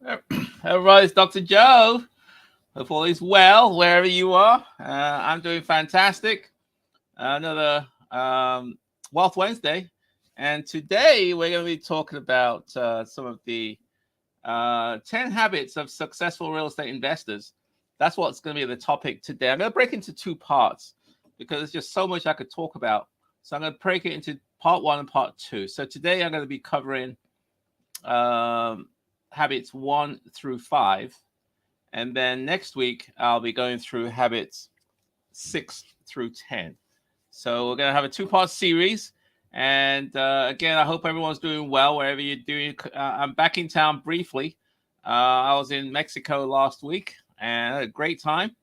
Everybody, it's Dr. Joe. Hope all is well wherever you are. I'm doing fantastic. Another Wealth Wednesday. And today we're going to be talking about some of the 10 habits of successful real estate investors. That's what's going to be the topic today. I'm going to break into two parts because there's just so much I could talk about. So I'm going to break it into part one and part two. So today I'm going to be covering habits 1 through 5. And then next week, I'll be going through habits 6 through 10. So we're going to have a two-part series. And again, I hope everyone's doing well wherever you're doing. I'm back in town briefly. I was in Mexico last week and had a great time.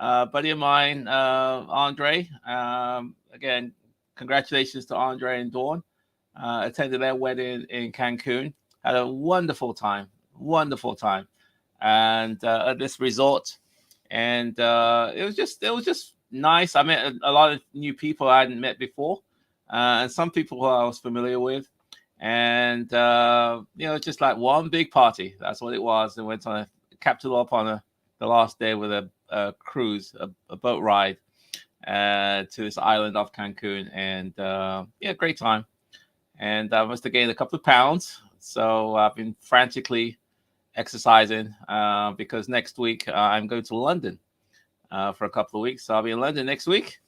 Buddy of mine, Andre. Again, congratulations to Andre and Dawn. Attended their wedding in Cancun. Had a wonderful time. And at this resort, and it was just nice. I met a lot of new people I hadn't met before, and some people who I was familiar with, and just like one big party. That's what it was. And went on capped it up on the last day with a cruise, a boat ride to this island off Cancun, and great time. And I must have gained a couple of pounds, so I've been frantically exercising because next week I'm going to London for a couple of weeks. So I'll be in London next week,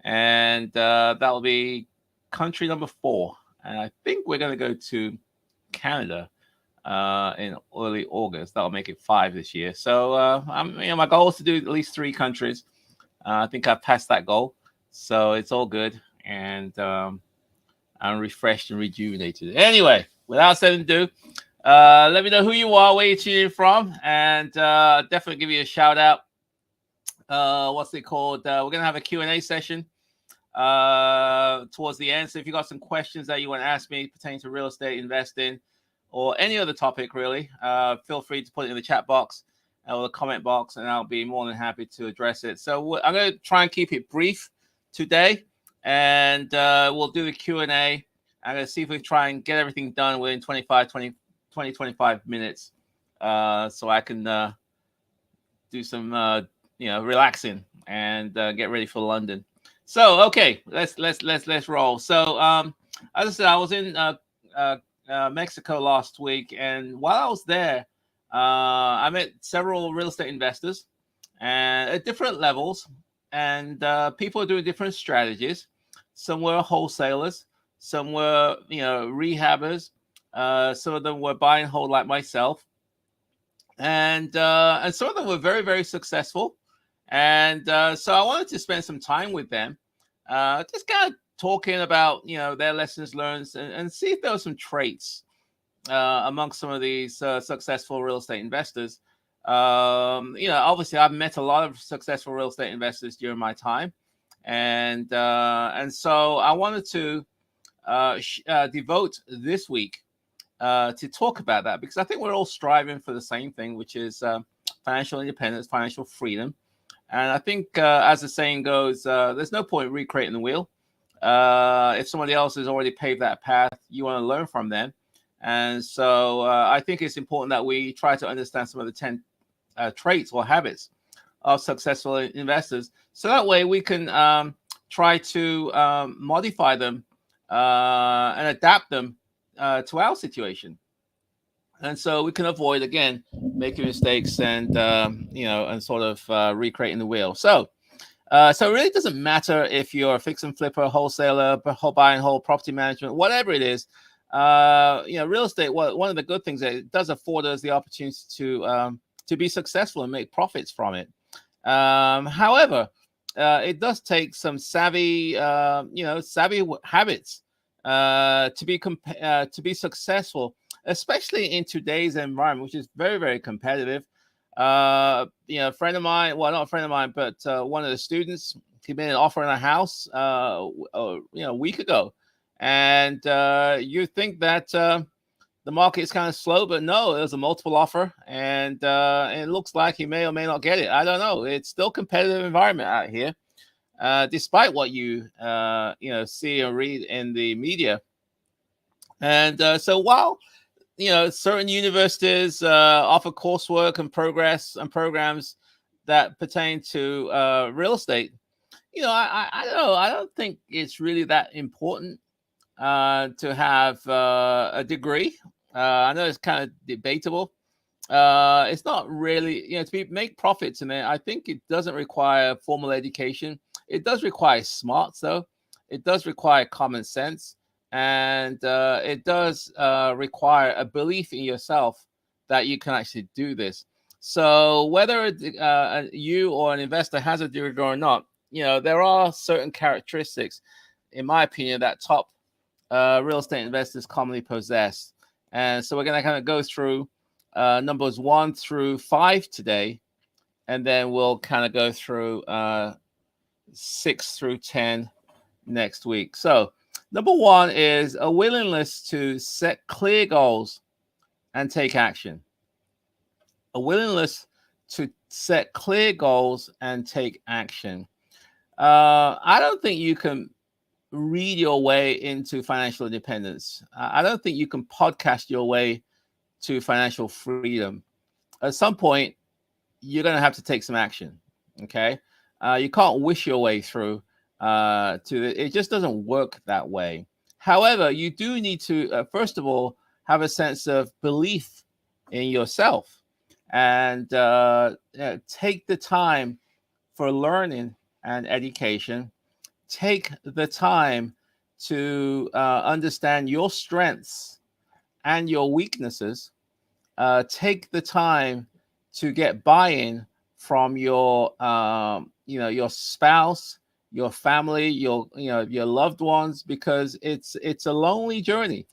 and that'll be country number 4. And I think we're going to go to Canada in early August. That'll make it 5 this year. So my goal is to do at least 3 countries. I think I've passed that goal, so it's all good, and I'm refreshed and rejuvenated. Anyway, without saying ado, let me know who you are, where you're tuning in from, and definitely give you a shout out. What's it called? We're going to have a Q&A session towards the end. So if you got some questions that you want to ask me pertaining to real estate investing or any other topic, really, feel free to put it in the chat box or the comment box, and I'll be more than happy to address it. So I'm going to try and keep it brief today, and we'll do the Q&A. I'm going to see if we try and get everything done within 25 minutes, so I can do some relaxing and get ready for London. So okay, let's roll. So as I said, I was in Mexico last week, and while I was there, I met several real estate investors and at different levels, and people are doing different strategies. Some were wholesalers, some were rehabbers. Some of them were buy and hold like myself, and some of them were very, very successful. And so I wanted to spend some time with them, just kind of talking about their lessons learned, and see if there were some traits amongst some of these successful real estate investors. Obviously I've met a lot of successful real estate investors during my time, and so I wanted to devote this week to talk about that, because I think we're all striving for the same thing, which is financial independence, financial freedom. And I think, as the saying goes, there's no point recreating the wheel. If somebody else has already paved that path, you want to learn from them. And so I think it's important that we try to understand some of the 10 traits or habits of successful investors, so that way we can try to modify them and adapt them to our situation, and so we can avoid, again, making mistakes and and sort of recreating the wheel. So it really doesn't matter if you're a fix and flipper, wholesaler, buy and hold, property management, whatever it is. Real estate. One of the good things that it does afford us the opportunity to be successful and make profits from it. However, it does take some savvy habits to be successful, especially in today's environment, which is very, very competitive. A friend of mine, well, not a friend of mine, but one of the students, he made an offer on a house, a week ago, and you think that the market is kind of slow, but no, there's a multiple offer, and it looks like he may or may not get it. I don't know. It's still a competitive environment out here, despite what you see or read in the media. And so while certain universities offer coursework and programs that pertain to real estate. I don't know. I don't think it's really that important to have a degree. I know it's kind of debatable. It's not really, make profits in it. I think it doesn't require formal education. It does require smarts, though. It does require common sense, and it does require a belief in yourself that you can actually do this. So whether you or an investor has a degree or not, there are certain characteristics, in my opinion, that top real estate investors commonly possess. And so we're going to kind of go through numbers 1 through 5 today, and then we'll kind of go through 6 through 10 next week. So number 1 is a willingness to set clear goals and take action. A willingness to set clear goals and take action. I don't think you can read your way into financial independence. I don't think you can podcast your way to financial freedom. At some point, you're going to have to take some action. Okay. You can't wish your way through it just doesn't work that way. However, you do need to, first of all, have a sense of belief in yourself and take the time for learning and education. Take the time to understand your strengths and your weaknesses. Take the time to get buy-in from your your spouse, your family, your loved ones, because it's a lonely journey.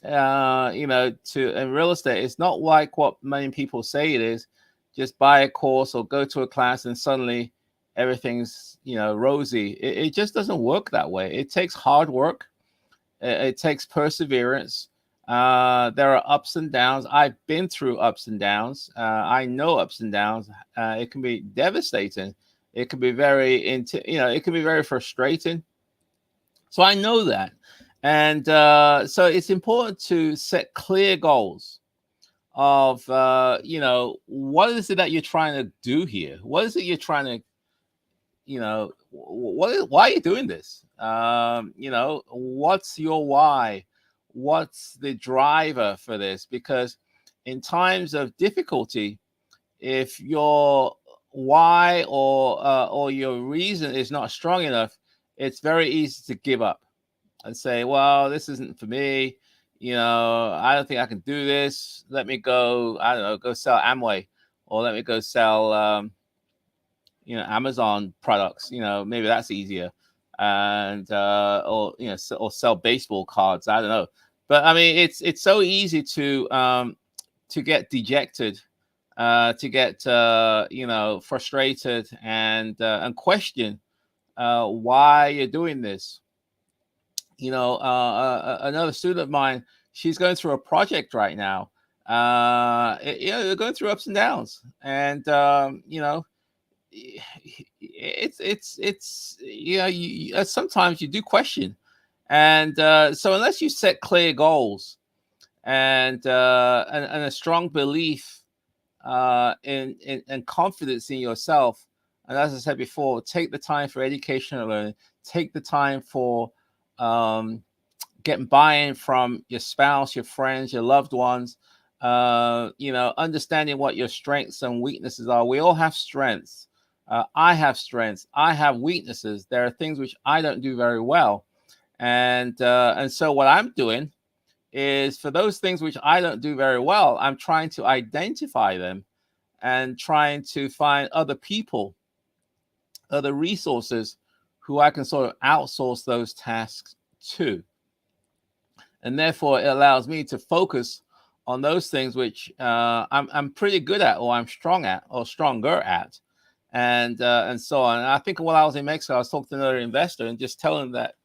In real estate, it's not like what many people say it is. Just buy a course or go to a class and suddenly everything's rosy. It just doesn't work that way. It takes hard work. It takes perseverance. There are ups and downs. I've been through ups and downs. I know ups and downs. It can be devastating. It can be it can be very frustrating. So I know that. And so it's important to set clear goals of, what is it that you're trying to do here? What is it you're trying to, why are you doing this? What's your why? What's the driver for this? Because in times of difficulty, if your why or your reason is not strong enough, it's very easy to give up and say, well, this isn't for me. I don't think I can do this. Let me go, I don't know, go sell Amway, or let me go sell, Amazon products. Maybe that's easier. And, or sell baseball cards. I don't know. But I mean, it's so easy to get dejected, to get, frustrated and question why you're doing this. Another student of mine, she's going through a project right now. They're going through ups and downs, and it's sometimes you do question, and so unless you set clear goals and a strong belief and confidence in yourself, and as I said before, take the time for education and learning. Take the time for getting buy-in from your spouse, your friends, your loved ones. Understanding what your strengths and weaknesses are. We all have strengths. I have strengths. I have weaknesses. There are things which I don't do very well, and so what I'm doing is, for those things which I don't do very well, I'm trying to identify them and trying to find other people, other resources who I can sort of outsource those tasks to. And therefore, it allows me to focus on those things which I'm pretty good at, or I'm strong at, or stronger at, and so on. And I think while I was in Mexico, I was talking to another investor and just telling him that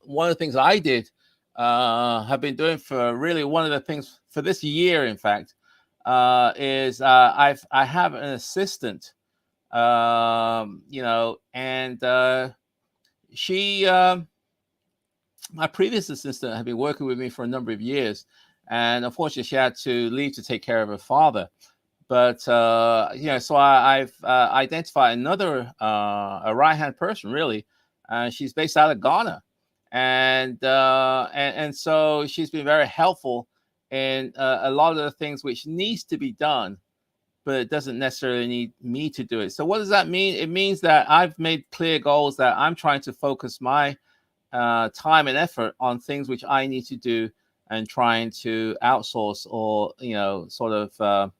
one of the things I did, have been doing for really one of the things for this year, in fact, is I have an assistant, and she, my previous assistant had been working with me for a number of years, and unfortunately, she had to leave to take care of her father. But so I've identified another a right-hand person, really. She's based out of Ghana, and so she's been very helpful in a lot of the things which needs to be done, but it doesn't necessarily need me to do it. So what does that mean? It means that I've made clear goals that I'm trying to focus my time and effort on things which I need to do, and trying to outsource or sort of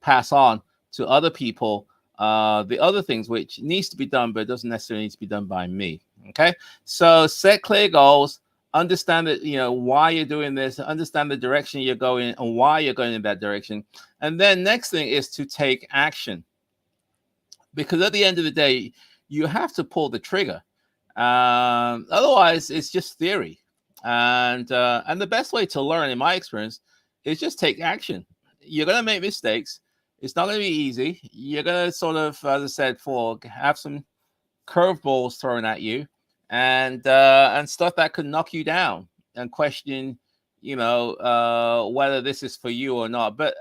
pass on to other people the other things which needs to be done, but it doesn't necessarily need to be done by me. Okay, so set clear goals, understand that why you're doing this, understand the direction you're going and why you're going in that direction, and then next thing is to take action, because at the end of the day you have to pull the trigger. Otherwise it's just theory, and the best way to learn, in my experience, is just take action. You're going to make mistakes. It's not going to be easy. You're going to sort of, as I said before, have some curveballs thrown at you, and stuff that could knock you down and question, whether this is for you or not. But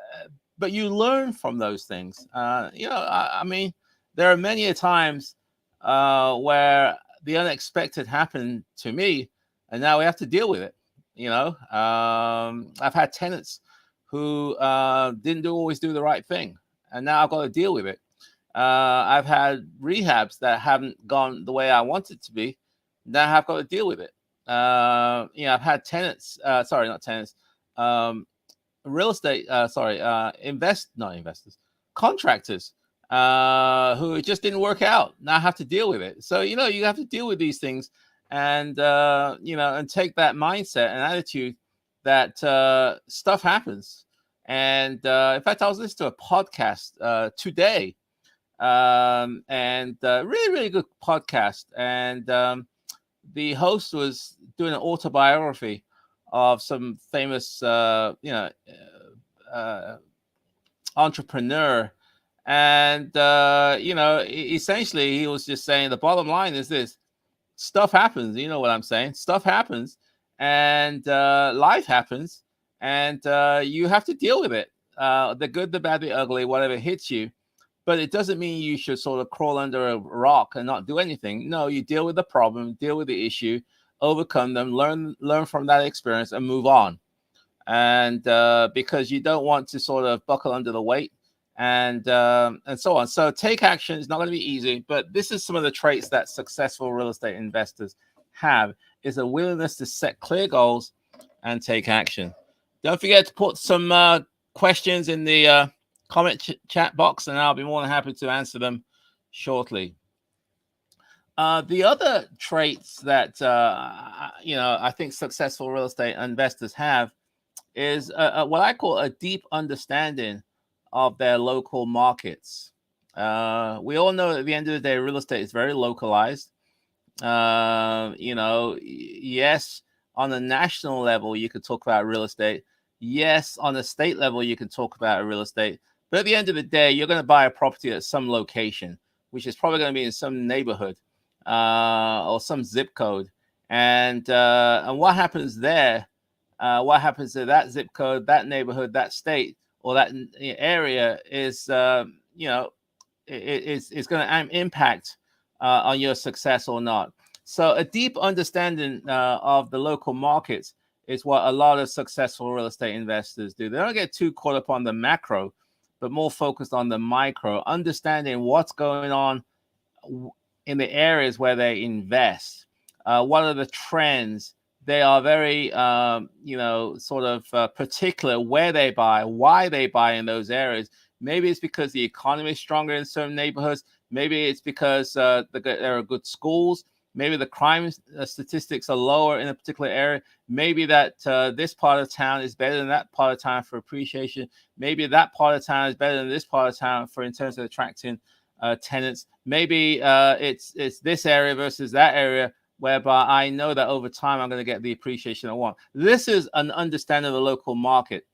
you learn from those things. I mean, there are many a times where the unexpected happened to me, and now we have to deal with it. I've had tenants who didn't always do the right thing, and now I've got to deal with it. I've had rehabs that haven't gone the way I want it to be. Now I've got to deal with it. I've had tenants, sorry, not tenants, real estate, not investors, contractors who it just didn't work out. Now I have to deal with it. So, you have to deal with these things, and, and take that mindset and attitude that stuff happens. And in fact, I was listening to a podcast today, and really, really good podcast. And the host was doing an autobiography of some famous, entrepreneur. And, essentially he was just saying the bottom line is this: stuff happens. You know what I'm saying? Stuff happens, and life happens, and you have to deal with it. The good, the bad, the ugly, whatever hits you. But it doesn't mean you should sort of crawl under a rock and not do anything. No, you deal with the problem, deal with the issue, overcome them, learn from that experience, and move on. And because you don't want to sort of buckle under the weight, and so on. So take action. It's not going to be easy, but this is some of the traits that successful real estate investors have: is a willingness to set clear goals and take action. Don't forget to put some questions in the comment chat box, and I'll be more than happy to answer them shortly. The other traits that I think successful real estate investors have is what I call a deep understanding of their local markets. We all know at the end of the day, real estate is very localized. Yes, on a national level, you could talk about real estate. Yes, on a state level, you can talk about real estate. But at the end of the day, you're going to buy a property at some location, which is probably going to be in some neighborhood or some zip code. And what happens there? What happens to that zip code, that neighborhood, that state, or that area is, it's going to impact on your success or not. So a deep understanding of the local markets is what a lot of successful real estate investors do. They don't get too caught up on the macro, but more focused on the micro, understanding what's going on in the areas where they invest. What are the trends? They are very, particular where they buy, why they buy in those areas. Maybe it's because the economy is stronger in certain neighborhoods. Maybe it's because there are good schools. Maybe the crime statistics are lower in a particular area. Maybe that this part of town is better than that part of town for appreciation. Maybe that part of town is better than this part of town in terms of attracting tenants. Maybe it's this area versus that area, whereby I know that over time I'm going to get the appreciation I want. This is an understanding of the local market.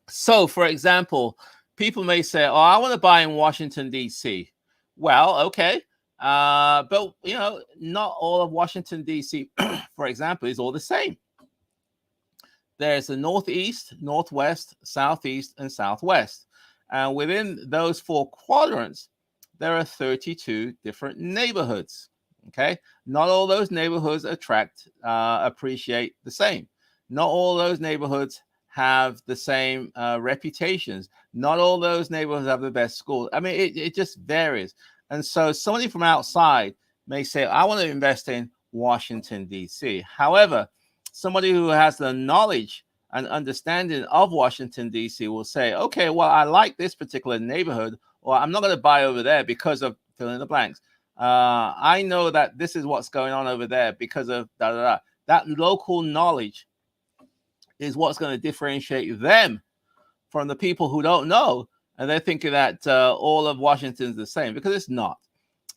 So, for example, people may say, "Oh, I want to buy in Washington, D.C." Well, okay. But, not all of Washington, D.C., for example, is all the same. there's the northeast, northwest, southeast, and southwest. And within those 4 quadrants, there are 32 different neighborhoods. Okay, not all those neighborhoods appreciate the same. Not all those neighborhoods have the same reputations. Not all those neighborhoods have the best schools. I mean, it just varies. And so somebody from outside may say, I want to invest in Washington, D.C. However, somebody who has the knowledge and understanding of Washington, D.C. will say, okay, well, I like this particular neighborhood, or I'm not going to buy over there because of fill in the blanks. I know that this is what's going on over there because of da da da. That local knowledge is what's going to differentiate them from the people who don't know, and they're thinking that all of Washington's the same, because it's not.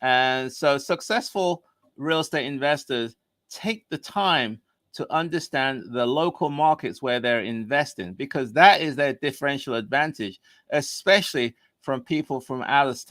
And so successful real estate investors take the time to understand the local markets where they're investing, because that is their differential advantage, especially from people from out of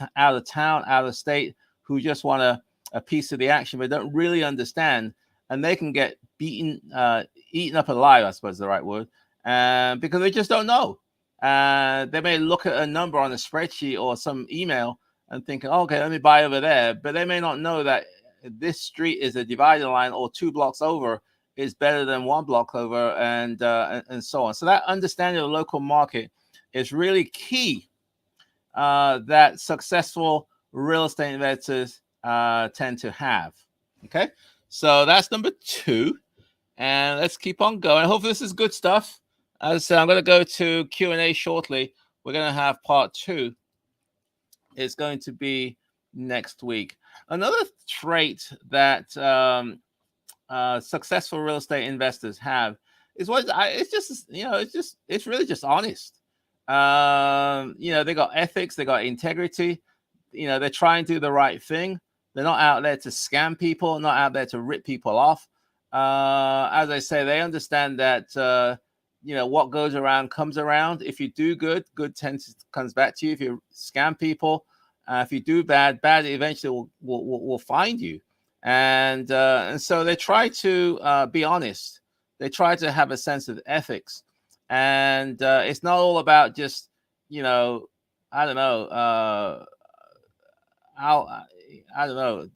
town, out of state, who just want a piece of the action but don't really understand, and they can get eaten up alive, I suppose is the right word, because they just don't know. They may look at a number on a spreadsheet or some email and think, okay, let me buy over there, but they may not know that this street is a dividing line, or 2 blocks over is better than 1 block over, and so on. So that understanding of the local market is really key, that successful real estate investors tend to have. Okay, so that's number 2, and let's keep on going. Hopefully this is good stuff. As I said, I'm going to go to Q&A shortly. We're going to have part 2. It's going to be next week. Another trait that successful real estate investors have is it's really just honest. They got ethics, they got integrity. They're trying to do the right thing. They're not out there to scam people, not out there to rip people off. As I say, they understand that what goes around comes around. If you do good, good comes back to you. If you scam people, if you do bad eventually will find you. And so they try to be honest. They try to have a sense of ethics, and it's not all about just I don't know. I don't know.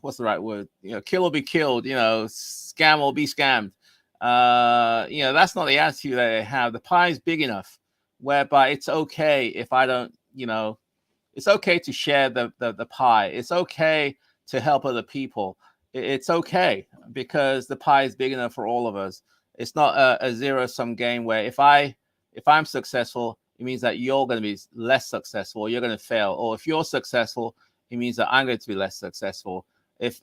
What's the right word? Kill or be killed. Scam or be scammed. That's not the attitude that they have. The pie is big enough whereby it's okay if I don't. It's okay to share the pie. It's okay to help other people. It's okay because the pie is big enough for all of us. It's not a zero-sum game where if I'm successful, it means that you're going to be less successful, or you're going to fail. Or if you're successful, it means that I'm going to be less successful. If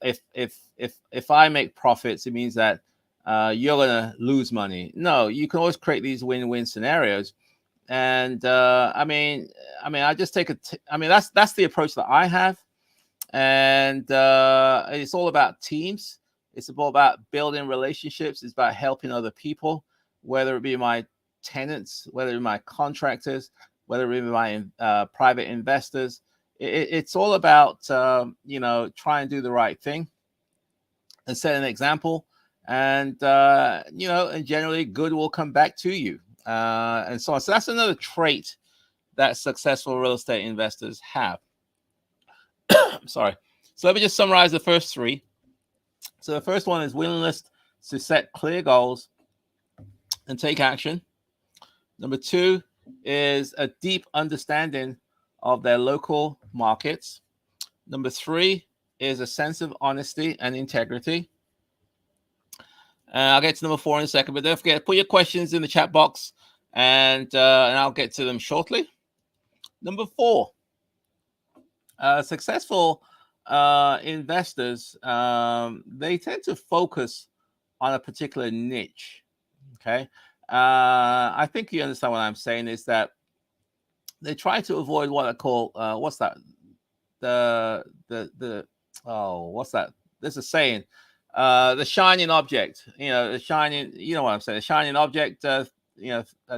I make profits, it means that you're going to lose money. No, you can always create these win-win scenarios. And I just take that's the approach that I have. And it's all about teams. It's all about building relationships. It's about helping other people, whether it be my tenants, whether it be my contractors, whether it be my private investors. It's all about trying to do the right thing and set an example, and and generally good will come back to you, and so on. So that's another trait that successful real estate investors have. Sorry. So let me just summarize the first 3. So the first one is willingness to set clear goals and take action. Number 2 is a deep understanding of their local markets. Number 3 is a sense of honesty and integrity. I'll get to number 4 in a second, but don't forget, put your questions in the chat box, and I'll get to them shortly. Number 4, successful investors, they tend to focus on a particular niche. Okay, I think you understand what I'm saying is that they try to avoid what I call what's that? What's that? There's a saying, the shining object. The shining. You know what I'm saying? The shining object. A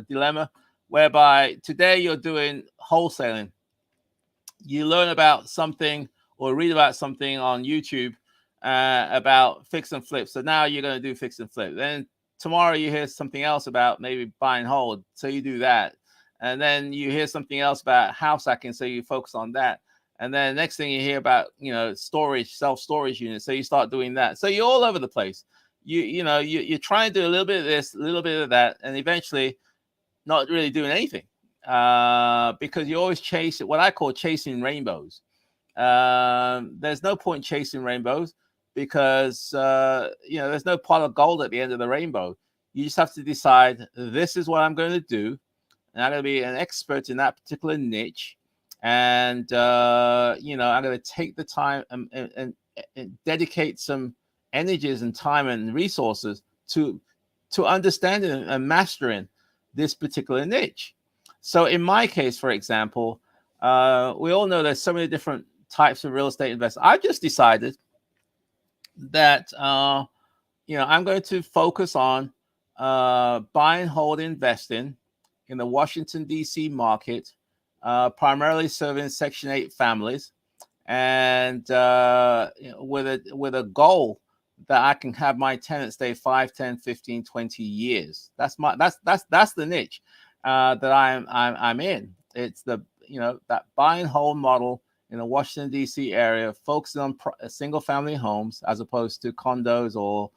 dilemma, whereby today you're doing wholesaling. You learn about something or read about something on YouTube about fix and flip. So now you're going to do fix and flip. Then tomorrow you hear something else about maybe buy and hold, so you do that. And then you hear something else about house hacking, so you focus on that. And then next thing you hear about, storage, self-storage units, so you start doing that. So you're all over the place. You try and do a little bit of this, a little bit of that, and eventually not really doing anything, because you always chase what I call chasing rainbows. There's no point chasing rainbows, because there's no pot of gold at the end of the rainbow. You just have to decide, this is what I'm going to do, and I'm going to be an expert in that particular niche. And I'm going to take the time and dedicate some energies and time and resources to understanding and mastering this particular niche. So in my case, for example, we all know there's so many different types of real estate investors. I've just decided that I'm going to focus on buy and hold investing in the Washington, D.C. market, primarily serving Section 8 families, and with a goal that I can have my tenants stay 5, 10, 15, 20 years. That's the niche that I'm in. It's the that buy and hold model in the Washington, D.C. area, focusing on single family homes as opposed to condos or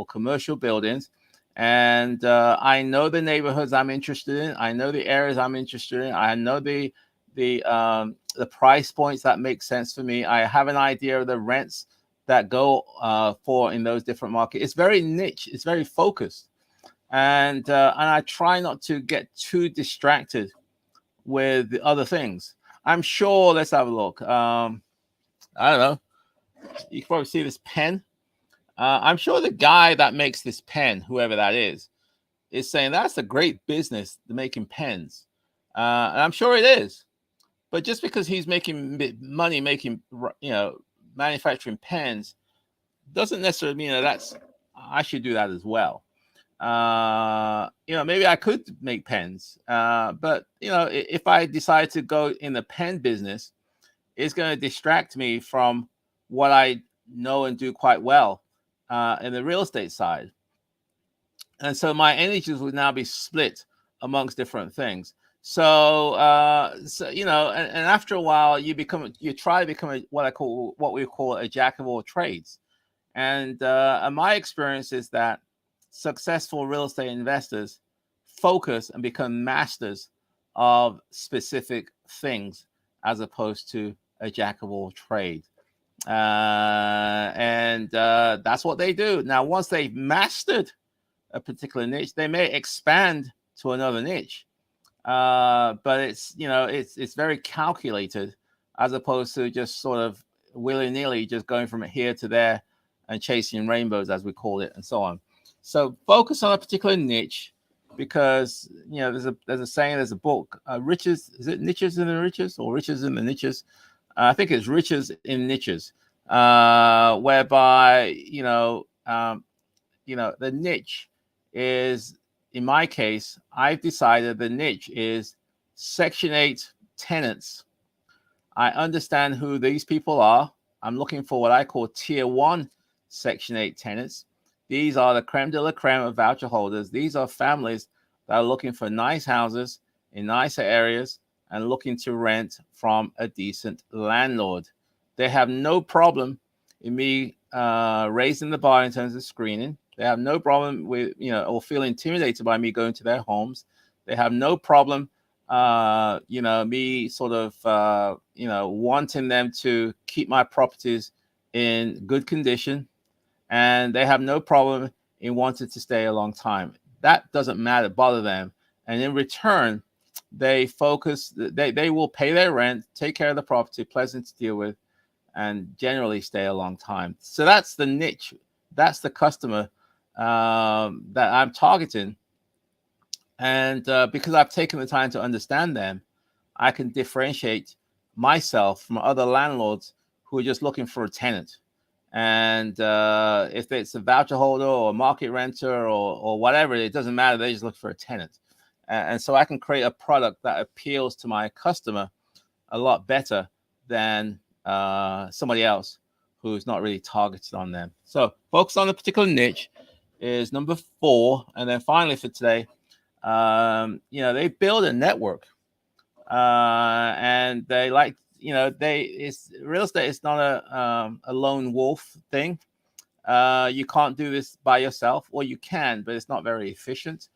commercial buildings. And I know the neighborhoods I'm interested in. I know the areas I'm interested in. I know the price points that make sense for me. I have an idea of the rents that go for in those different markets. It's very niche. It's very focused, and I try not to get too distracted with the other things. I'm sure. Let's have a look. I don't know. You can probably see this pen. I'm sure the guy that makes this pen, whoever that is saying that's a great business, making pens. And I'm sure it is. But just because he's making money making, manufacturing pens, doesn't necessarily mean that I should do that as well. Maybe I could make pens. But if I decide to go in the pen business, it's going to distract me from what I know and do quite well in the real estate side. And so my energies would now be split amongst different things. So, and after a while, you try to become what we call a jack of all trades. And my experience is that successful real estate investors focus and become masters of specific things, as opposed to a jack of all trades. And that's what they do. Now, once they've mastered a particular niche, they may expand to another niche. But it's very calculated, as opposed to just sort of willy-nilly just going from here to there and chasing rainbows, as we call it, and so on. So focus on a particular niche, because there's a saying, there's a book, riches, is it niches in the riches, or riches in the niches? I think it's riches in niches, whereby the niche is, in my case, I've decided the niche is Section 8 tenants. I understand who these people are. I'm looking for what I call Tier 1 Section 8 tenants. These are the creme de la creme of voucher holders. These are families that are looking for nice houses in nicer areas and looking to rent from a decent landlord. They have no problem in me raising the bar in terms of screening. They have no problem with, or feel intimidated by me going to their homes. They have no problem, me sort of, wanting them to keep my properties in good condition. And they have no problem in wanting to stay a long time. That doesn't bother them. And in return, they will pay their rent, take care of the property, pleasant to deal with, and generally stay a long time. So that's the niche. That's the customer that I'm targeting. And because I've taken the time to understand them, I can differentiate myself from other landlords who are just looking for a tenant. And if it's a voucher holder or a market renter or whatever, it doesn't matter. They just look for a tenant. And so I can create a product that appeals to my customer a lot better than somebody else who's not really targeted on them. So focus on a particular niche. is number 4. And then finally for today, they build a network, and they like, it's real estate. It's not a lone wolf thing. You can't do this by yourself, or you can, but it's not very efficient.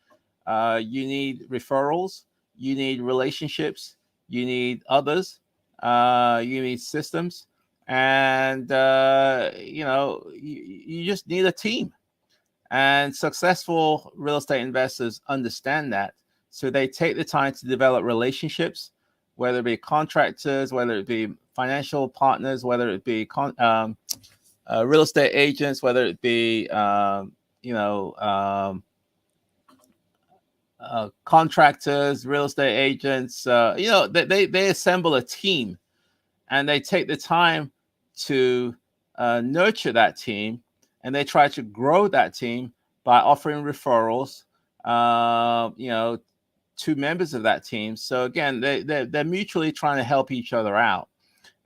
You need referrals, you need relationships, you need others, you need systems, and you just need a team. And successful real estate investors understand that. So they take the time to develop relationships, whether it be contractors, whether it be financial partners, whether it be real estate agents, whether it be contractors, real estate agents. They assemble a team, and they take the time to nurture that team, and they try to grow that team by offering referrals, to members of that team. So again, they're mutually trying to help each other out.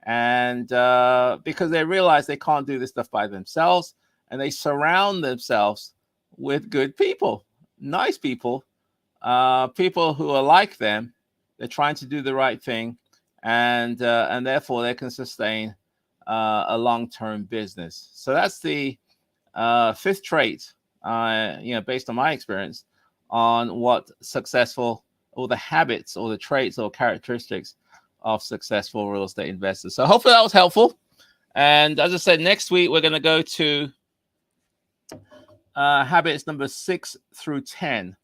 And because they realize they can't do this stuff by themselves, and they surround themselves with good people, nice people, people who are like them. They're trying to do the right thing, and therefore they can sustain a long-term business. So that's the 5th trait, based on my experience, on what successful, or the habits, or the traits, or characteristics of successful real estate investors. So hopefully that was helpful. And as I said, next week we're going to go to habits number 6 through 10,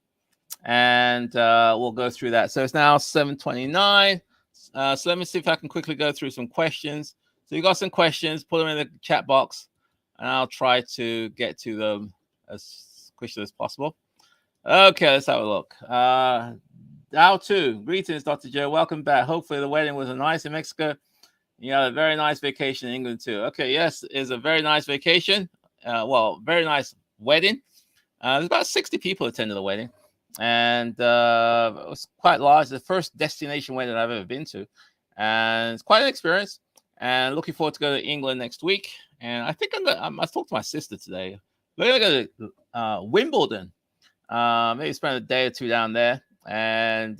and we'll go through that. So it's now 7:29. So let me see if I can quickly go through some questions. So you got some questions, put them in the chat box, and I'll try to get to them as quickly as possible. Okay, let's have a look. How to? Greetings, Dr. Joe. Welcome back. Hopefully the wedding was nice in Mexico. You had a very nice vacation in England too. Okay, yes, it's a very nice vacation. Very nice wedding. There's about 60 people attended the wedding, and it was quite large. The first destination wedding I've ever been to, and it's quite an experience. And looking forward to go to England next week. And I think I talked to my sister today. We're gonna go to Wimbledon. Maybe spend a day or 2 down there, and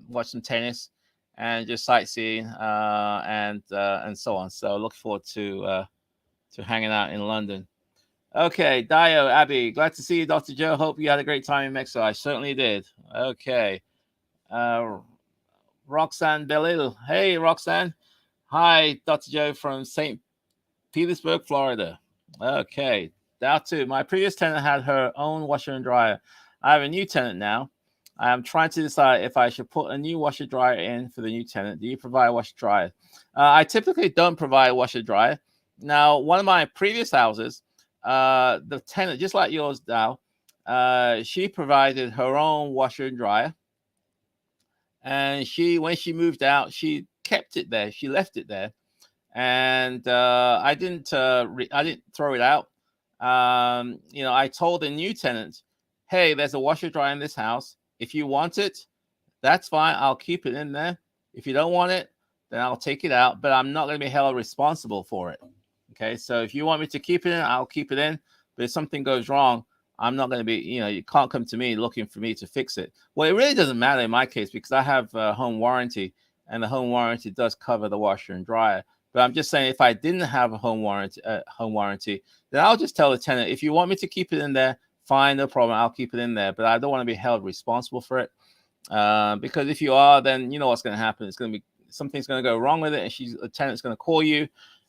watch some tennis, and just sightseeing, and so on. So look forward to hanging out in London. Okay, Dio, Abby, glad to see you, Dr. Joe. Hope you had a great time in Mexico. I certainly did. Okay. Roxanne Belil. Hey, Roxanne. Hi, Dr. Joe from St. Petersburg, Florida. Okay. That too. My previous tenant had her own washer and dryer. I have a new tenant now. I am trying to decide if I should put a new washer dryer in for the new tenant. Do you provide a washer dryer? I typically don't provide a washer dryer. Now, one of my previous houses, the tenant, just like yours now, she provided her own washer and dryer. And when she moved out, she kept it there. She left it there. And I didn't throw it out. I told the new tenant, hey, there's a washer dryer in this house. If you want it, that's fine. I'll keep it in there. If you don't want it, then I'll take it out, but I'm not going to be held responsible for it. Okay. So if you want me to keep it in, I'll keep it in. But if something goes wrong, I'm not going to be, you can't come to me looking for me to fix it. Well, it really doesn't matter in my case, because I have a home warranty, and the home warranty does cover the washer and dryer. But I'm just saying, if I didn't have a home warranty, then I'll just tell the tenant, if you want me to keep it in there, fine, no problem. I'll keep it in there. But I don't want to be held responsible for it, because if you are, then you know what's going to happen. It's going to be something's going to go wrong with it, and a tenant's going to call you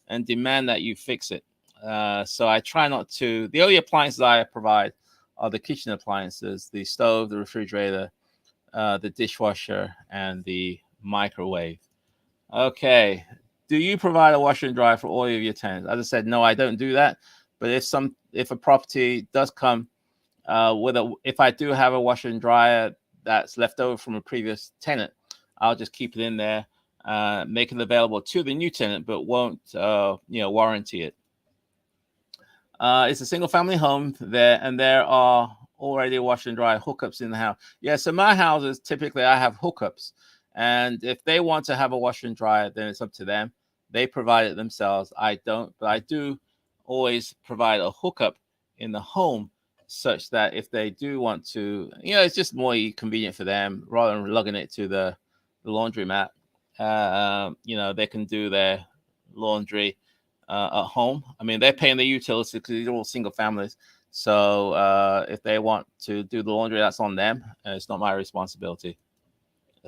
and demand that you fix it. So I try not to. The only appliances I provide are the kitchen appliances: the stove, the refrigerator, the dishwasher, and the microwave. Okay. Do you provide a washer and dryer for all of your tenants? As I said, no, I don't do that. But if a property does come if I do have a washer and dryer that's left over from a previous tenant, I'll just keep it in there, make it available to the new tenant, but won't warranty it. It's a single family home there, and there are already washer and dryer hookups in the house. Yeah, so my houses, typically I have hookups. And if they want to have a washer and dryer, then it's up to them. They provide it themselves. I don't, but I do always provide a hookup in the home such that if they do want to, it's just more convenient for them rather than lugging it to the laundromat. They can do their laundry at home. I mean, they're paying the utilities because they're all single families. So if they want to do the laundry, that's on them. It's not my responsibility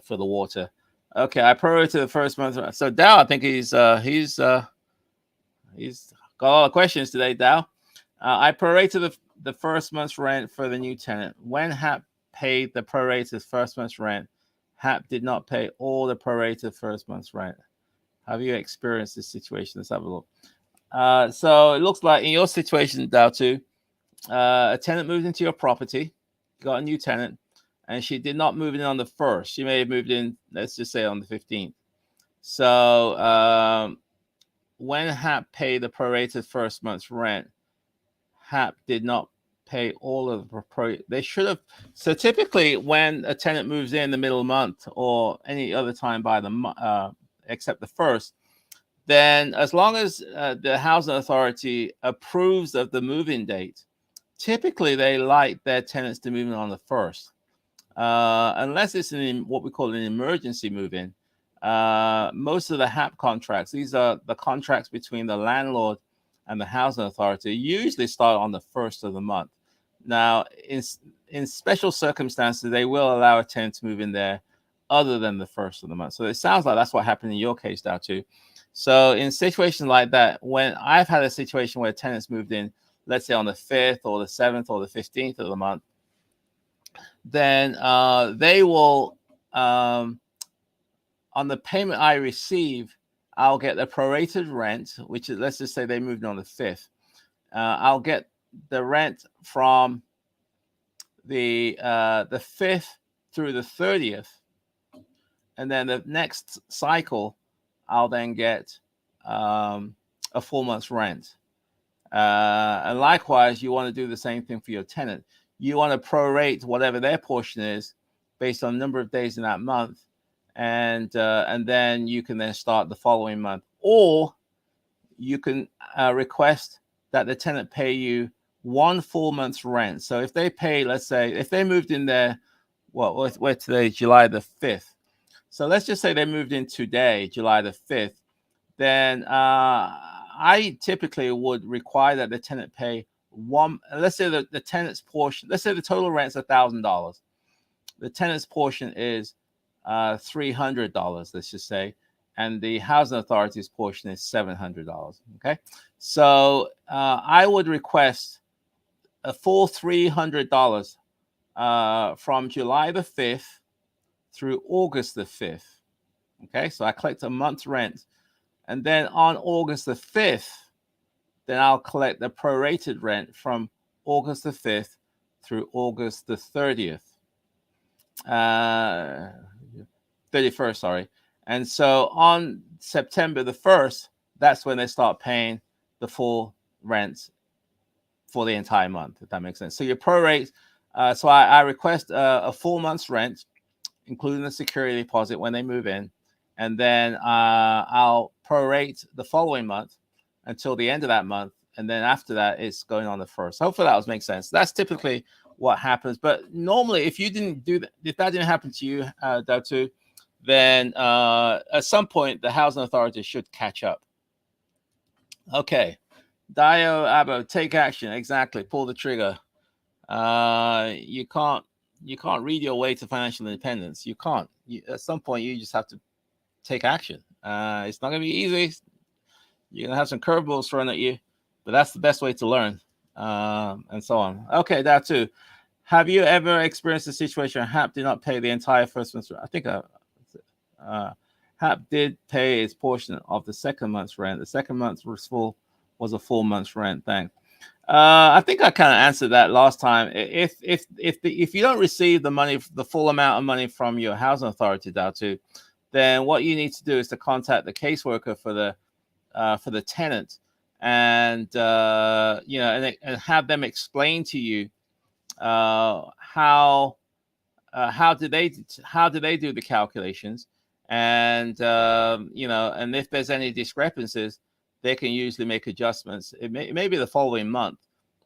for the water. Okay, I prorated the first month. So Dow, I think he's got a lot of questions today, Dow. I prorated the first month's rent for the new tenant. When HAP paid the prorated first month's rent, HAP did not pay all the prorated first month's rent. Have you experienced this situation? Let's have a look. So it looks like in your situation, Dow, too, a tenant moved into your property, got a new tenant, and she did not move in on the 1st. She may have moved in, let's just say, on the 15th. So when HAP paid the prorated first month's rent, HAP did not pay all of the they should have. So typically when a tenant moves in the middle of the month or any other time by the except the 1st, then as long as the housing authority approves of the move-in date, typically they like their tenants to move in on the 1st. Unless it's what we call an emergency move-in. Most of the HAP contracts, these are the contracts between the landlord and the housing authority, usually start on the 1st of the month. Now, in special circumstances, they will allow a tenant to move in there other than the 1st of the month. So it sounds like that's what happened in your case now too. So in situations like that, when I've had a situation where tenants moved in, let's say on the 5th or the 7th or the 15th of the month, then they will, on the payment I receive, I'll get the prorated rent, which is, let's just say they moved on the 5th. I'll get the rent from the 5th through the 30th. And then the next cycle, I'll then get a 4 month's rent. And likewise, you want to do the same thing for your tenant. You want to prorate whatever their portion is based on the number of days in that month. And then you can then start the following month. Or you can request that the tenant pay you 1 full month's rent. So if they pay, let's say, if they moved in there, we're today, July the 5th. So let's just say they moved in today, July the 5th. Then I typically would require that the tenant pay let's say the tenant's portion, let's say the total rent's $1,000. The tenant's portion is $300, let's just say, and the housing authority's portion is $700. Okay, so I would request a full $300 from July the 5th through August the 5th. Okay, so I collect a month's rent, and then on August the 5th, then I'll collect the prorated rent from August the 5th through August the 30th. 31st, sorry. And so on September the 1st, that's when they start paying the full rent for the entire month, if that makes sense. So your prorate, so I request a full month's rent, including the security deposit when they move in. And then I'll prorate the following month until the end of that month. And then after that, it's going on the 1st. Hopefully that makes sense. That's typically what happens. But normally, if you didn't do that, if that didn't happen to you, Datu, then at some point, the housing authority should catch up. Okay. Dio Abo, take action. Exactly. Pull the trigger. You can't read your way to financial independence. You can't. At some point, you just have to take action. It's not going to be easy. You're going to have some curveballs thrown at you, but that's the best way to learn, and so on. Okay, that too. Have you ever experienced a situation where HAP did not pay the entire first month's rent? I think HAP did pay its portion of the second month's rent. The second month was a full month's rent. Thanks. I think I kind of answered that last time. If you don't receive the money, the full amount of money from your housing authority, Datu, then what you need to do is to contact the caseworker for the tenant, and and have them explain to you how do they do the calculations, and and if there's any discrepancies, they can usually make adjustments. It may be the following month,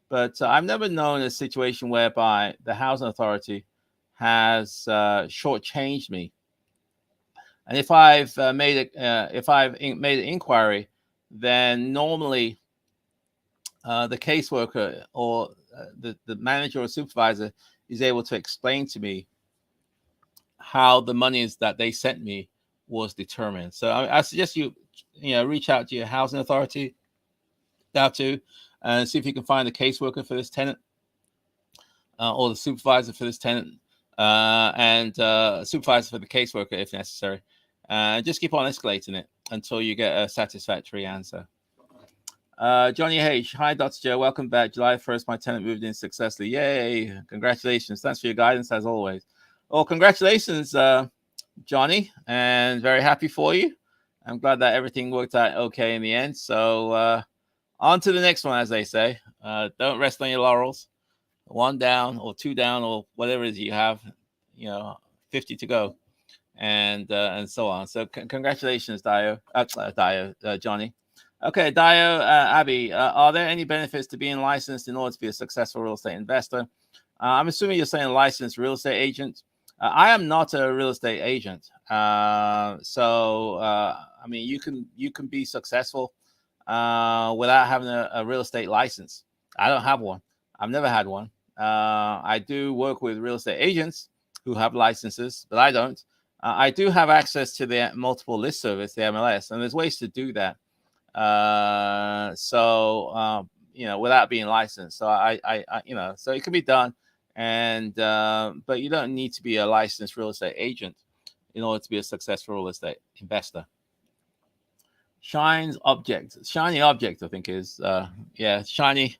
But I've never known a situation whereby the housing authority has shortchanged me. And if I've made an inquiry, then normally the caseworker or the manager or supervisor is able to explain to me how the monies that they sent me was determined. So I suggest you reach out to your housing authority and see if you can find the caseworker for this tenant or the supervisor for this tenant and supervisor for the caseworker if necessary. Just keep on escalating it until you get a satisfactory answer. Johnny H. Hi, Dr. Joe. Welcome back. July 1st, my tenant moved in successfully. Yay. Congratulations. Thanks for your guidance as always. Well, congratulations, Johnny, and very happy for you. I'm glad that everything worked out okay in the end. So on to the next one, as they say. Don't rest on your laurels. One down or two down or whatever it is you have, 50 to go, and so on. So congratulations, Johnny. Okay, Dio, Abby, are there any benefits to being licensed in order to be a successful real estate investor? I'm assuming you're saying licensed real estate agent. I am not a real estate agent, so I mean, you can be successful without having a real estate license. I don't have one. I've never had one. I do work with real estate agents who have licenses, but I don't. I do have access to the multiple list service, the MLS, and there's ways to do that. Without being licensed. So so it can be done, and but you don't need to be a licensed real estate agent in order to be a successful real estate investor. Shiny object, I think is shiny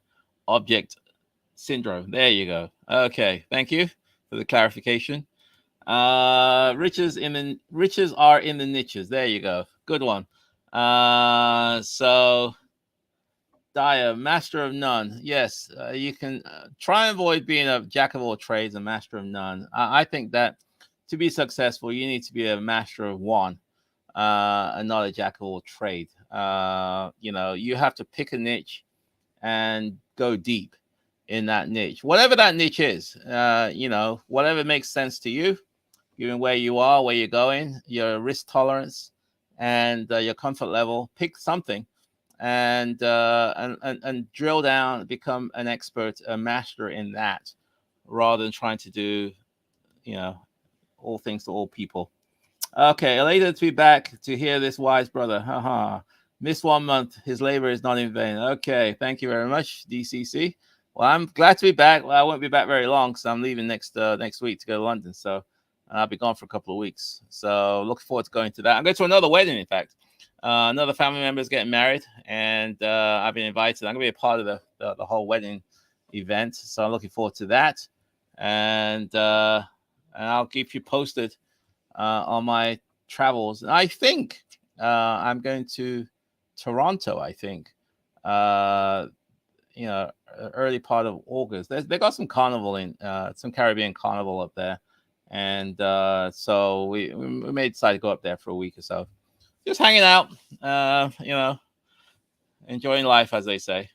object syndrome. There you go. Okay, thank you for the clarification. Riches are in the niches. There you go. Good one. So Dyer, master of none. Yes, you can try and avoid being a jack of all trades, a master of none. I think that to be successful, you need to be a master of one, and not a jack of all trade. You have to pick a niche and go deep in that niche, whatever that niche is. Whatever makes sense to you, given where you are, where you're going, your risk tolerance, and your comfort level. Pick something and drill down, become an expert, a master in that, rather than trying to do all things to all people. Okay, elated to be back to hear this wise brother. Haha. Missed 1 month, his labor is not in vain. Okay, thank you very much, DCC. Well, I'm glad to be back. Well, I won't be back very long because I'm leaving next week to go to London, so I'll be gone for a couple of weeks. So looking forward to going to that. I'm going to another wedding, in fact. Another family member is getting married, and I've been invited. I'm going to be a part of the whole wedding event, so I'm looking forward to that. And I'll keep you posted on my travels. And I think I'm going to Toronto, I think, early part of August. They got some carnival some Caribbean carnival up there. And so we may decide to go up there for a week or so. Just hanging out, enjoying life, as they say.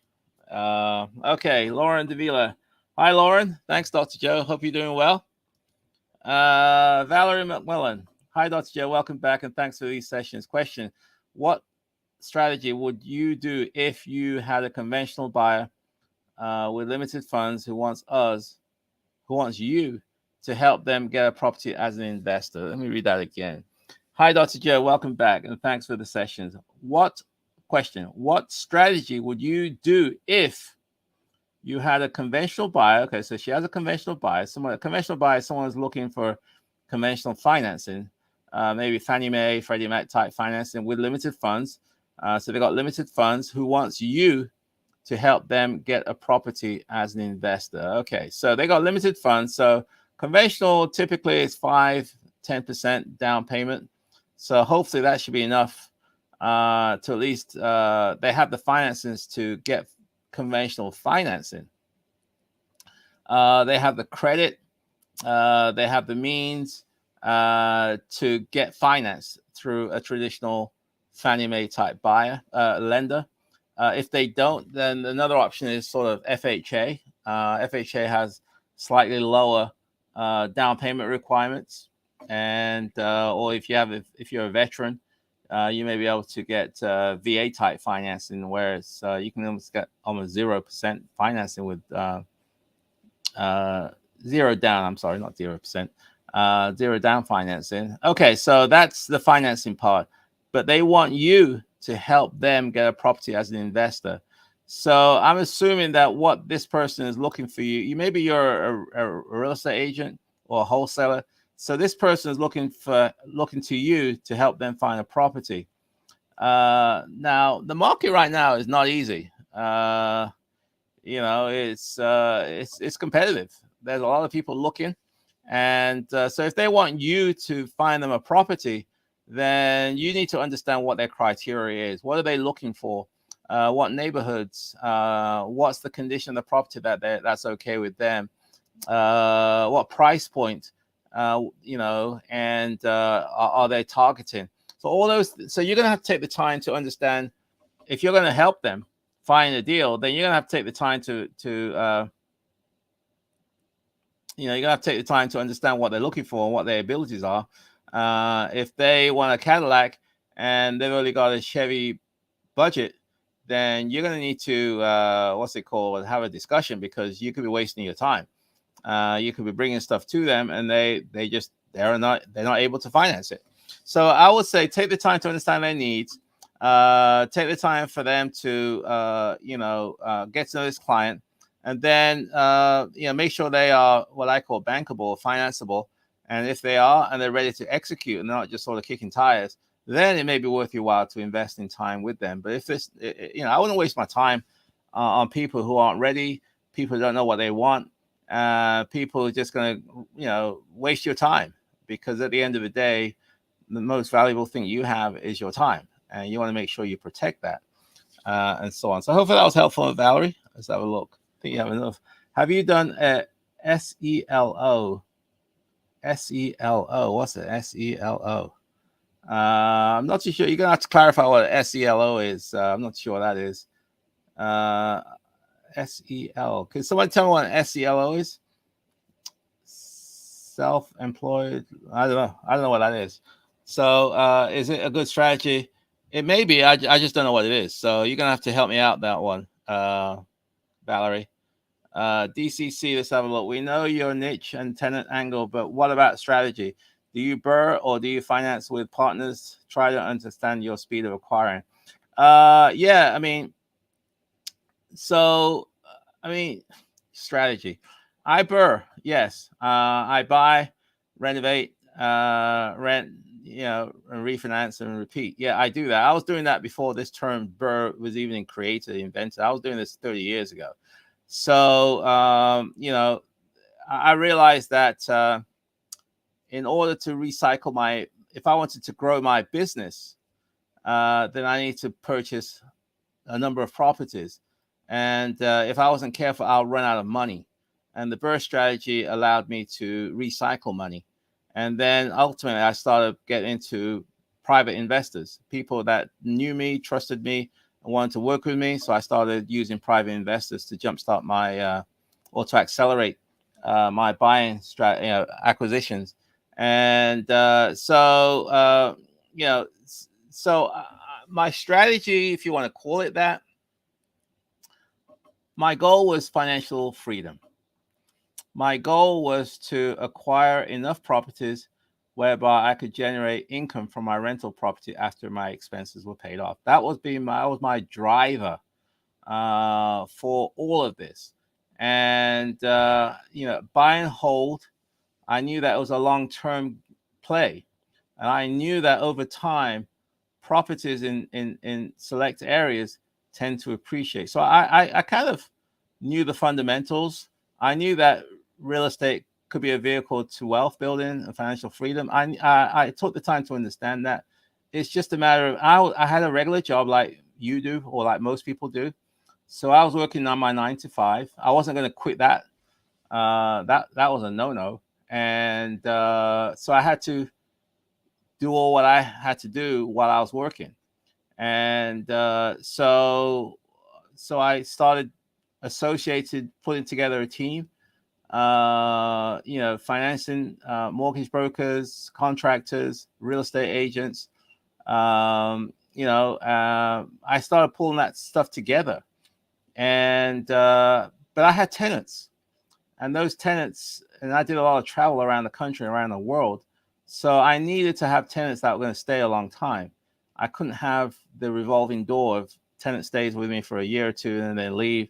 Okay, Lauren Davila. Hi, Lauren. Thanks, Dr. Joe. Hope you're doing well. Valerie McMillan. Hi, Dr. Joe. Welcome back, and thanks for these sessions. Question: what strategy would you do if you had a conventional buyer with limited funds who wants you to help them get a property as an investor? Let me read that again. Hi, Dr. Joe. Welcome back, and thanks for the sessions. What strategy would you do if you had a conventional buyer? Okay, so she has a conventional buyer. Someone's looking for conventional financing, maybe Fannie Mae, Freddie Mac type financing with limited funds. So they got limited funds who wants you to help them get a property as an investor. Okay, so they got limited funds. So conventional typically is 5-10% down payment. So hopefully that should be enough to at least they have the finances to get conventional financing. They have the credit, they have the means to get finance through a traditional Fannie Mae type lender. If they don't, then another option is sort of FHA. FHA has slightly lower down payment requirements, and or if you're a veteran, you may be able to get VA type financing, whereas you can almost get almost 0% financing with zero down. I'm sorry, not 0%. Zero down financing. Okay, so that's the financing part, but they want you to help them get a property as an investor. So I'm assuming that what this person is looking for maybe you're a real estate agent or a wholesaler. So this person is looking to you to help them find a property. Now the market right now is not easy. It's competitive. There's a lot of people looking. And so if they want you to find them a property, then you need to understand what their criteria is. What are they looking for? What neighborhoods? What's the condition of the property that's okay with them? What price point? And are they targeting? So all those. So you're going to have to take the time to understand. If you're going to help them find a deal, then you're going to have to take the time to you're gonna have to take the time to understand what they're looking for and what their abilities are. If they want a Cadillac and they've only got a Chevy budget, then you're gonna need to have a discussion, because you could be wasting your time. You could be bringing stuff to them and they're not able to finance it. So I would say take the time to understand their needs. Take the time for them to get to know this client. And then, make sure they are what I call bankable, financeable. And if they are, and they're ready to execute and not just sort of kicking tires, then it may be worth your while to invest in time with them. But if it's, I wouldn't waste my time on people who aren't ready, people who don't know what they want, people who are just going to, waste your time. Because at the end of the day, the most valuable thing you have is your time. And you want to make sure you protect that, and so on. So hopefully that was helpful, Valerie. Let's have a look. I think you have enough. Have you done SELO? SELO. What's it? SELO. I'm not too sure. You're going to have to clarify what SELO is. I'm not sure what that is. SEL. Can someone tell me what SELO is? Self-employed. I don't know what that is. So is it a good strategy? It may be. I just don't know what it is. So you're going to have to help me out that one, Valerie. DCC, let's have a look. We know your niche and tenant angle, but what about strategy? Do you BRRRR or do you finance with partners? Try to understand your speed of acquiring. Strategy. I BRRRR, yes. I buy, renovate, rent, and refinance and repeat. Yeah, I do that. I was doing that before this term BRRRR was even created, invented. I was doing this 30 years ago. So, I realized that in order to recycle if I wanted to grow my business, then I need to purchase a number of properties. And if I wasn't careful, I'll run out of money. And the BRRRR strategy allowed me to recycle money. And then ultimately, I started getting into private investors, people that knew me, trusted me, and wanted to work with me. So I started using private investors to jumpstart or to accelerate my buying acquisitions. And my strategy, if you want to call it that, my goal was financial freedom. My goal was to acquire enough properties whereby I could generate income from my rental property after my expenses were paid off. That was my driver for all of this. And buy and hold, I knew that it was a long-term play, and I knew that over time, properties in select areas tend to appreciate. So I kind of knew the fundamentals. I knew that real estate could be a vehicle to wealth building and financial freedom. I took the time to understand that. It's just a matter of I had a regular job like you do, or like most people do. So I was working on my 9 to 5. I wasn't going to quit that. That was a no-no. And so I had to do all what I had to do while I was working. And so so I started putting together a team, financing, mortgage brokers, contractors, real estate agents. I started pulling that stuff together, and but I had tenants, and those tenants, and I did a lot of travel around the country, around the world. So I needed to have tenants that were going to stay a long time. I couldn't have the revolving door of tenant stays with me for a year or two and then leave,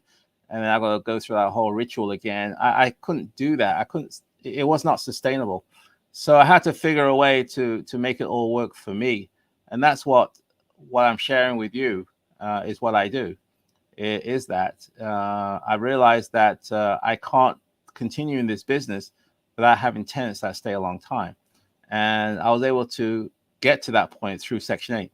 and then I got to go through that whole ritual again. I couldn't do that. I couldn't. It was not sustainable. So I had to figure a way to make it all work for me, and that's what I'm sharing with you is what I do. Is that I realized that I can't continue in this business without having tenants that stay a long time, and I was able to get to that point through Section 8,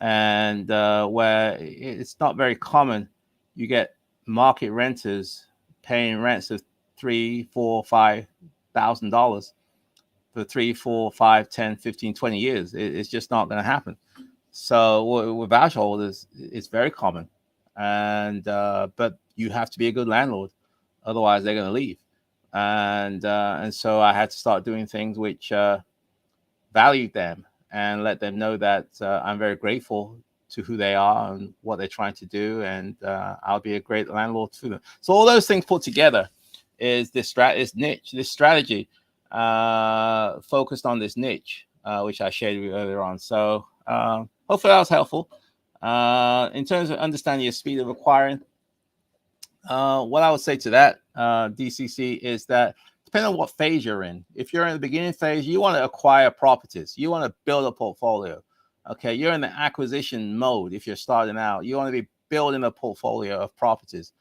and where it's not very common. You get market renters paying rents of $3, $4, $5,000 for 3, 4, 5, 10, 15, 20 years. It's just not going to happen. So with voucher holders, it's very common, and but you have to be a good landlord, otherwise they're going to leave. And so I had to start doing things which valued them and let them know that I'm very grateful to who they are and what they're trying to do, and I'll be a great landlord to them. So all those things put together is this strategy focused on this niche, which I shared with you earlier on. So hopefully that was helpful. In terms of understanding your speed of acquiring, what I would say to that, DCC, is that depending on what phase you're in, if you're in the beginning phase, you want to acquire properties. You want to build a portfolio. Okay, you're in the acquisition mode. If you're starting out, you want to be building a portfolio of properties,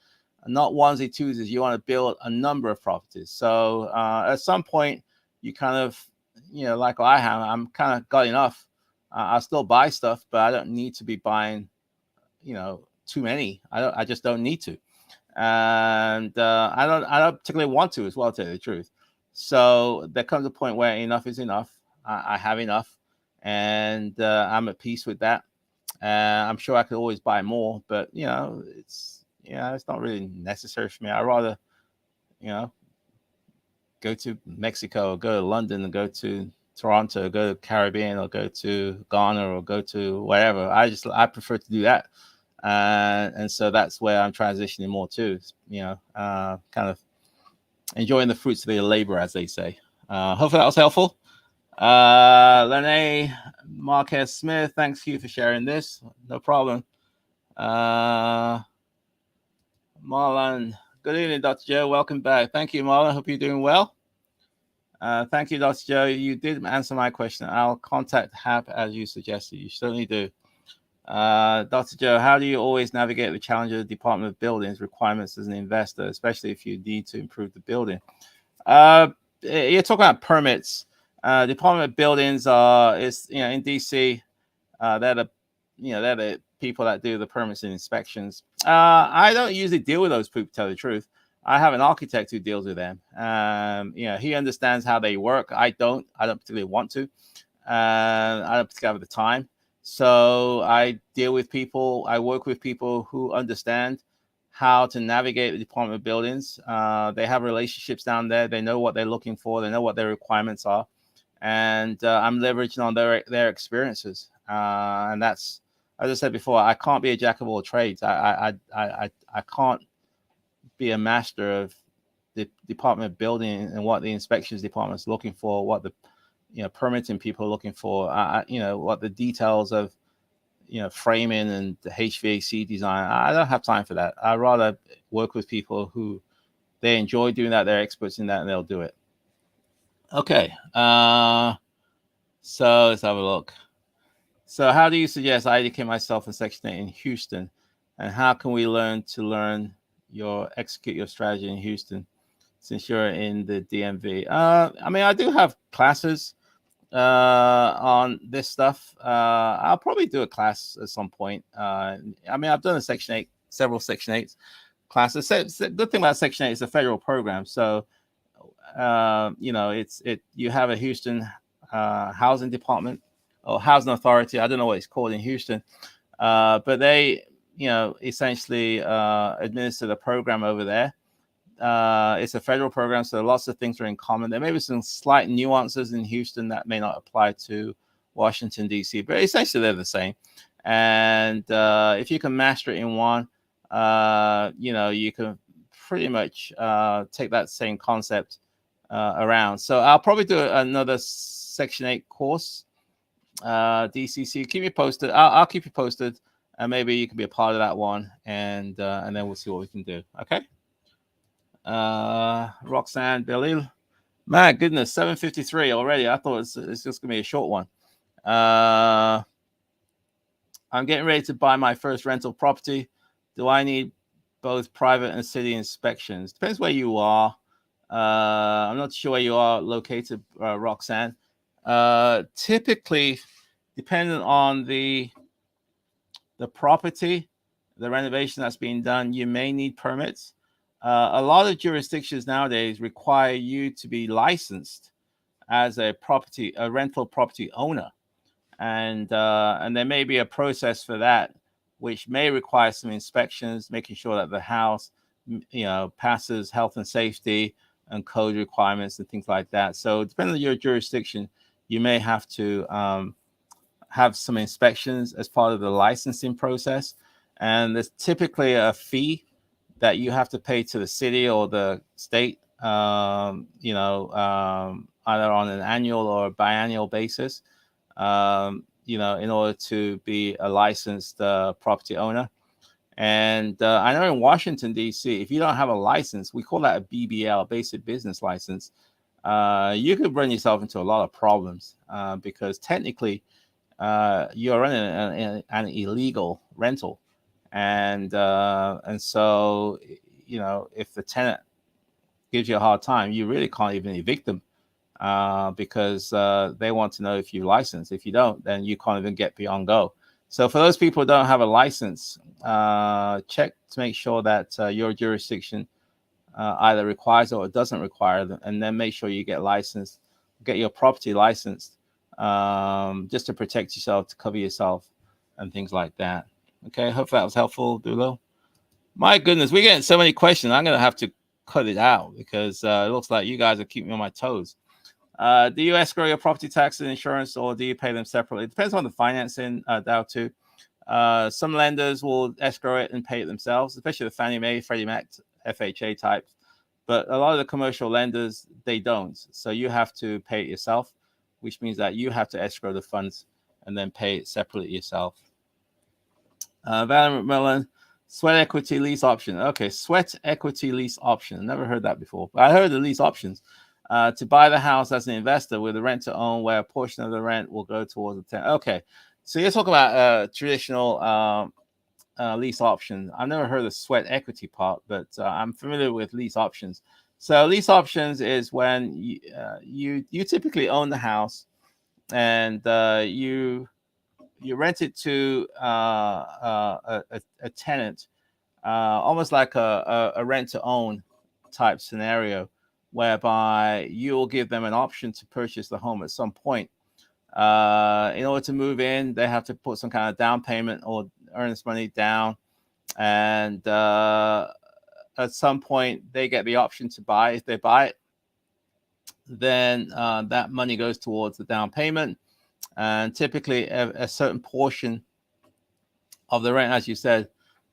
not onesie twosies. You want to build a number of properties. So at some point, you kind of, like I have, I'm kind of got enough. I still buy stuff, but I don't need to be buying, too many. I just don't need to, and I don't particularly want to as well, to tell you the truth. So there comes a point where enough is enough. I have enough, and I'm at peace with that. I'm sure I could always buy more, but it's not really necessary for me. I'd rather go to Mexico or go to London and go to Toronto, go to Caribbean, or go to Ghana, or go to wherever. I prefer to do that, and so that's where I'm transitioning more to. Kind of enjoying the fruits of their labor, as they say. Hopefully that was helpful. Lene Marquez Smith, thanks you for sharing this. No problem. Marlon, good evening, Dr. Joe. Welcome back. Thank you, Marlon. Hope you're doing well. Thank you, Dr. Joe. You did answer my question. I'll contact HAP as you suggested. You certainly do. Dr. Joe, how do you always navigate the challenge of the Department of Buildings requirements as an investor, especially if you need to improve the building? You're talking about permits. Department of Buildings is in DC. They're the people that do the permits and inspections. I don't usually deal with those people, to tell you the truth. I have an architect who deals with them. He understands how they work. I don't particularly want to. I don't particularly have the time. So I deal with people. I work with people who understand how to navigate the Department of Buildings. They have relationships down there. They know what they're looking for. They know what their requirements are, and I'm leveraging on their experiences. And that's, as I said before, I can't be a jack of all trades. I can't be a master of the Department of Building and what the inspections department is looking for, what the permitting people are looking for, what the details of framing and the HVAC design. I don't have time for that. I'd rather work with people who they enjoy doing that, they're experts in that, and they'll do it. Okay, so let's have a look. So how do you suggest I educate myself in Section 8 in Houston, and how can we execute your strategy in Houston since you're in the DMV? I do have classes on this stuff. I'll probably do a class at some point. I've done several Section 8 classes. The good thing about Section 8 is a federal program. So, you have a Houston housing department or housing authority. I don't know what it's called in Houston, but they essentially administer the program over there. It's a federal program, so lots of things are in common. There may be some slight nuances in Houston that may not apply to Washington, D.C., but essentially they're the same. And if you can master it in one, you can pretty much take that same concept around. So I'll probably do another Section 8 course, DCC. Keep me posted. I'll keep you posted, and maybe you can be a part of that one, and then we'll see what we can do. Okay. Roxanne, Billy, my goodness, 7:53 already. I thought it's just gonna be a short one. I'm getting ready to buy my first rental property. Do I need both private and city inspections? Depends where you are. I'm not sure where you are located, Roxanne. Typically, depending on the property, the renovation that's being done, you may need permits. A lot of jurisdictions nowadays require you to be licensed as a rental property owner, and there may be a process for that, which may require some inspections, making sure that the house, passes health and safety and code requirements and things like that. So depending on your jurisdiction, you may have to have some inspections as part of the licensing process, and there's typically a fee that you have to pay to the city or the state, either on an annual or biannual basis, in order to be a licensed property owner. And I know in Washington, D.C., if you don't have a license, we call that a BBL, basic business license, you could run yourself into a lot of problems because technically you're running an illegal rental. And so, if the tenant gives you a hard time, you really can't even evict them because they want to know if you're licensed. If you don't, then you can't even get beyond go. So for those people who don't have a license, check to make sure that your jurisdiction either requires or it doesn't require them, and then make sure you get licensed, get your property licensed, just to protect yourself, to cover yourself, and things like that. Okay, hope that was helpful, Dulo. My goodness, we're getting so many questions. I'm going to have to cut it out because it looks like you guys are keeping me on my toes. Do you escrow your property tax and insurance, or do you pay them separately? It depends on the financing, Dow, too. Some lenders will escrow it and pay it themselves, especially the Fannie Mae, Freddie Mac, FHA types. But a lot of the commercial lenders, they don't. So you have to pay it yourself, which means that you have to escrow the funds and then pay it separately yourself. Valerie McMillan, sweat equity lease option. Okay, sweat equity lease option. Never heard that before. But I heard the lease options. To buy the house as an investor with a rent to own, where a portion of the rent will go towards the tenant. Okay, so you're talking about traditional lease option. I've never heard the sweat equity part, but I'm familiar with lease options. So lease options is when you typically own the house and you rent it to a tenant, almost like a rent to own type scenario, whereby you'll give them an option to purchase the home at some point. In order to move in, they have to put some kind of down payment or earnest money down, and at some point they get the option to buy. If they buy it, then that money goes towards the down payment, and typically a certain portion of the rent, as you said,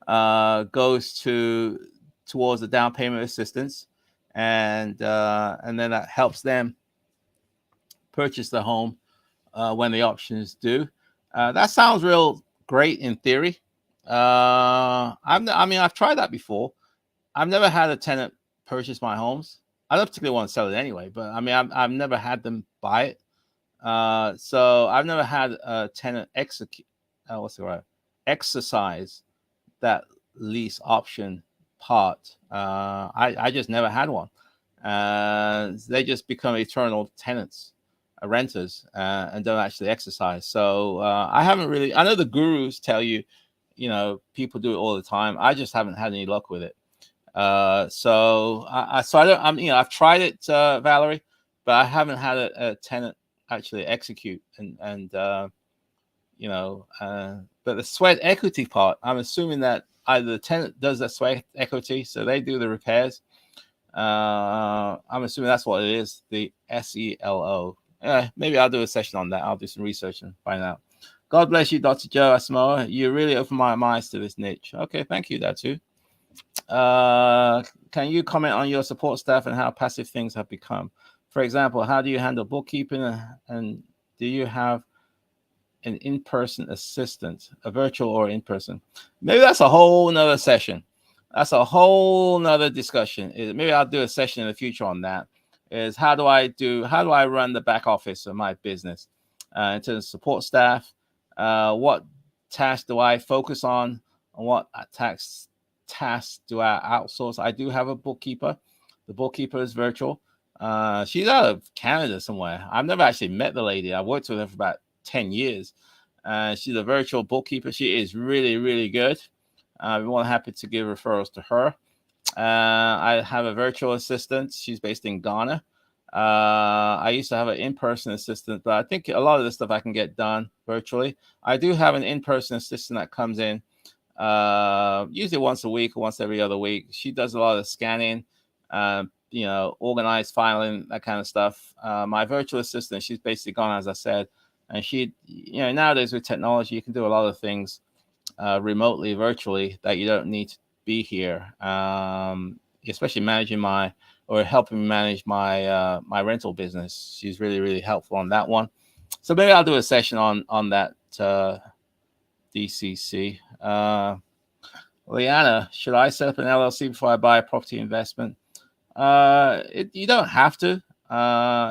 goes towards the down payment assistance, and then that helps them purchase the home when the options due. That sounds real great in theory. I've tried that before. I've never had a tenant purchase my homes. I don't particularly want to sell it anyway, but I've never had them buy it. So I've never had a tenant exercise that lease option part. I just never had one. They just become eternal tenants, renters, and don't actually exercise. So I haven't really. I know the gurus tell you, people do it all the time. I just haven't had any luck with it. So I don't. I've tried it, Valerie, but I haven't had a tenant actually execute and but the sweat equity part, I'm assuming that either the tenant does that sweat equity, so they do the repairs. I'm assuming that's what it is, the SELO. Maybe I'll do a session on that. I'll do some research and find out. God bless you, Dr. Joe Asamoah. You really opened my eyes to this niche. Okay, thank you, Datu. Can you comment on your support staff and how passive things have become? For example, how do you handle bookkeeping, and do you have an in-person assistant, a virtual or in-person? Maybe that's a whole nother session. That's a whole nother discussion. Maybe I'll do a session in the future on that. Is how do I run the back office of my business in terms of support staff? What tasks do I focus on? And what tasks do I outsource? I do have a bookkeeper. The bookkeeper is virtual. She's out of Canada somewhere. I've never actually met the lady. I've worked with her for about 10 years. She's a virtual bookkeeper. She is really, really good. We're more than happy to give referrals to her. I have a virtual assistant. She's based in Ghana. I used to have an in-person assistant, but I think a lot of the stuff I can get done virtually. I do have an in-person assistant that comes in usually once a week or once every other week. She does a lot of scanning, organized filing, that kind of stuff. My virtual assistant, she's basically gone, as I said, and she, nowadays with technology, you can do a lot of things remotely, virtually, that you don't need to be here, especially helping me manage my my rental business. She's really, really helpful on that one. So maybe I'll do a session on that DCC. Leanna, should I set up an LLC before I buy a property investment? You don't have to.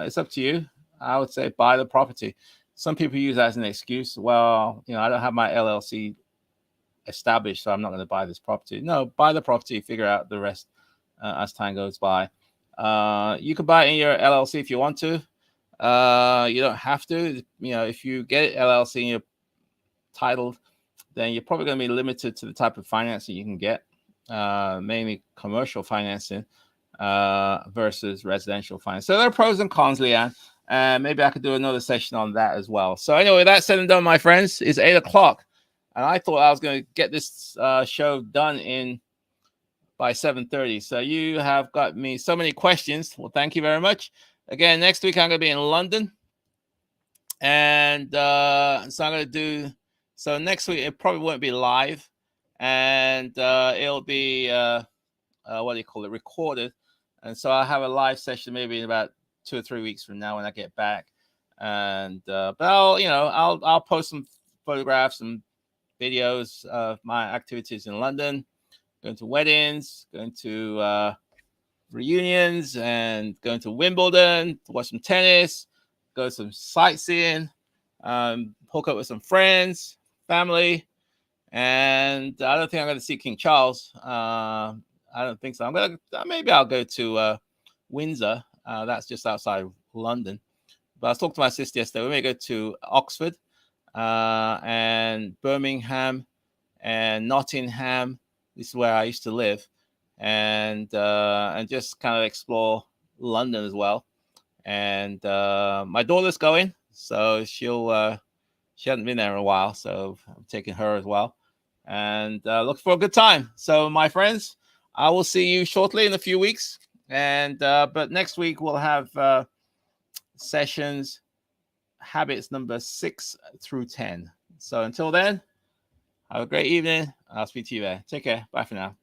It's up to you. I would say buy the property. Some people use that as an excuse. Well, I don't have my LLC established, so I'm not going to buy this property. No, buy the property, figure out the rest as time goes by. You can buy it in your LLC if you want to. You don't have to. If you get LLC and you're titled, then you're probably going to be limited to the type of financing you can get, mainly commercial financing versus residential finance. So there are pros and cons, Leanne. And maybe I could do another session on that as well. So anyway, that said and done, my friends, it's 8 o'clock. And I thought I was going to get this show done by 7:30. So you have got me so many questions. Well, thank you very much. Again, next week I'm going to be in London. And so I'm going to do... So next week, it probably won't be live. And it'll be, recorded. And so I'll have a live session maybe in about 2 or 3 weeks from now when I get back. And but I'll post some photographs and videos of my activities in London, going to weddings, going to reunions, and going to Wimbledon to watch some tennis, go some sightseeing, hook up with some friends, family, and I don't think I'm going to see King Charles. I don't think so. Maybe I'll go to Windsor. That's just outside London. But I was talking to my sister yesterday. We may go to Oxford and Birmingham and Nottingham. This is where I used to live, and just kind of explore London as well. And my daughter's going, so she hasn't been there in a while, so I'm taking her as well, and look for a good time. So my friends, I will see you shortly in a few weeks, and but next week we'll have sessions, habits number 6 through 10. So until then, have a great evening. I'll speak to you there. Take care. Bye for now.